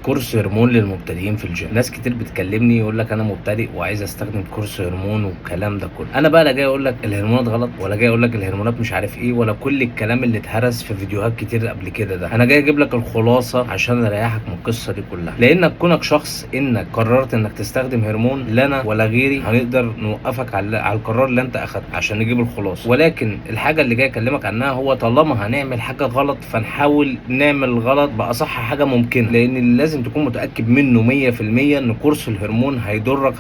كورس هرمون للمبتدئين في الجيم. ناس كتير بتكلمني يقول لك انا مبتدئ وعايز استخدم كورس هرمون والكلام ده كله. انا بقى لا جاي اقول لك الهرمونات غلط، ولا جاي اقول لك الهرمونات مش عارف ايه، ولا كل الكلام اللي اتهرس في فيديوهات كتير قبل كده ده. انا جاي اجيب لك الخلاصه عشان اريحك من القصه دي كلها، لانك كونك شخص انك قررت انك تستخدم هرمون، لا انا ولا غيري هنقدر نوقفك على القرار اللي انت اخدته عشان نجيب الخلاصه. ولكن الحاجه اللي جاي اكلمك عنها هو طالما هنعمل حاجه غلط فنحاول نعمل غلط باصح حاجه ممكنه، لان لازم تكون متاكد منه 100% ان كورس الهرمون هيضرك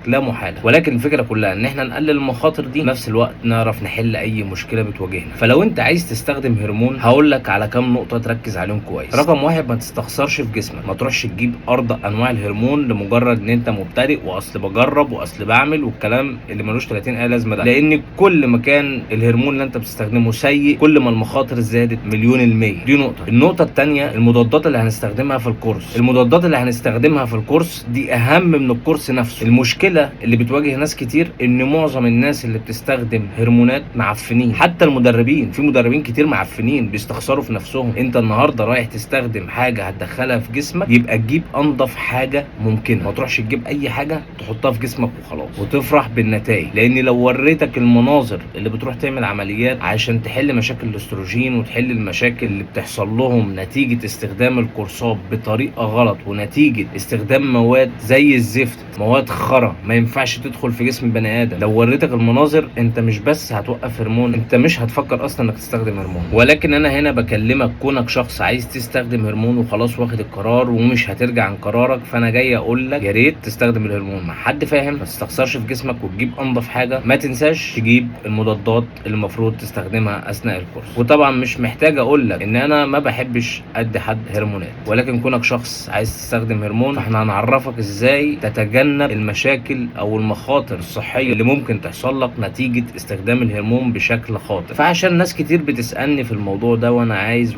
لا محاله. ولكن الفكره كلها ان احنا نقلل المخاطر دي، في نفس الوقت نعرف نحل اي مشكله بتواجهنا. فلو انت عايز تستخدم هرمون هقول لك على كام نقطه تركز عليهم كويس. رقم واحد، ما تستخسرش في جسمك، ما تروحش تجيب ارض انواع الهرمون لمجرد ان انت مبتدئ واصل بجرب واصل بعمل والكلام اللي ملوش 30 اي لازمه ده، لان كل ما كان الهرمون اللي انت بتستخدمه سيء كل ما المخاطر زادت مليون المية. دي نقطه. النقطه الثانيه، المضادات اللي هنستخدمها في الكورس. المضادات اللي هنستخدمها في الكورس دي اهم من الكورس نفسه. المشكله اللي بتواجه ناس كتير ان معظم الناس اللي بتستخدم هرمونات معفنين، حتى المدربين، في مدربين كتير معفنين بيستخسروا في نفسهم. انت النهارده رايح تستخدم حاجه هتدخلها في جسمك، يبقى تجيب انضف حاجه ممكنه، ما تروحش تجيب اي حاجه تحطها في جسمك وخلاص وتفرح بالنتائج. لان لو وريتك المناظر اللي بتروح تعمل عمليات عشان تحل مشاكل الاستروجين وتحل المشاكل اللي بتحصل لهم نتيجه استخدام القرصات بطريقه غلط ونتيجه استخدام مواد زي الزفت، مواد خرا ما ينفعش تدخل في جسم بني ادم، لو وريتك المناظر انت مش بس هتوقف هرمون، انت مش هتفكر اصلا انك تستخدم هرمون. ولكن انا هنا بكلمك كونك شخص عايز تستخدم هرمون وخلاص واخد القرار ومش هترجع عن قرارك، فانا جاي اقول لك يا ريت تستخدم الهرمون مع حد فاهم، ما تستخسرش في جسمك وتجيب انضف حاجه. ما تنساش تجيب المضادات اللي المفروض تستخدمها اثناء الكورس. وطبعا مش محتاج اقول لك ان انا ما بحبش ادي حد هرمونات، ولكن كونك شخص عايز تستخدم هرمون فاحنا هنعرفك ازاي تتجنب المشاكل او المخاطر الصحيه اللي ممكن تحصل لك نتيجه استخدام الهرمون بشكل خاطئ. فعشان ناس كتير بتسالني في الموضوع ده وانا عايز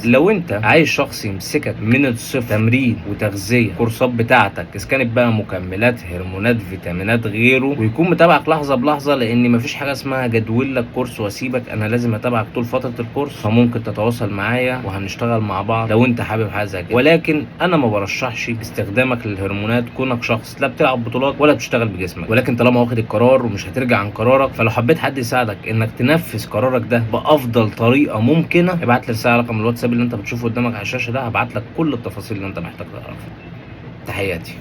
لو انت عايز شخص يمسكك من الصفر، تمرين وتغذيه، كورسات بتاعتك اذا كانت بقى مكملات، هرمونات، فيتامينات، غيره، ويكون متابعك لحظه بلحظه، لان مفيش حاجه اسمها جدول لك كورس واسيبك، انا لازم اتابعك طول فتره الكورس. فممكن تتواصل معايا وهنشتغل مع بعض لو انت حابب حاجه زي كده. ولكن انا ما برشحش استخدامك للهرمونات كونك شخص لا بتلعب بطولات ولا بتشتغل بجسمك. ولكن طالما واخد القرار ومش هترجع عن قرارك، فلو حبيت حد يساعدك انك تنفذ قرارك ده بافضل طريقه ممكنه، ابعت لي رساله على رقم الواتساب اللي انت بتشوفه قدامك على الشاشه ده، هبعت لك كل التفاصيل اللي انت محتاج تعرفها. تحياتي.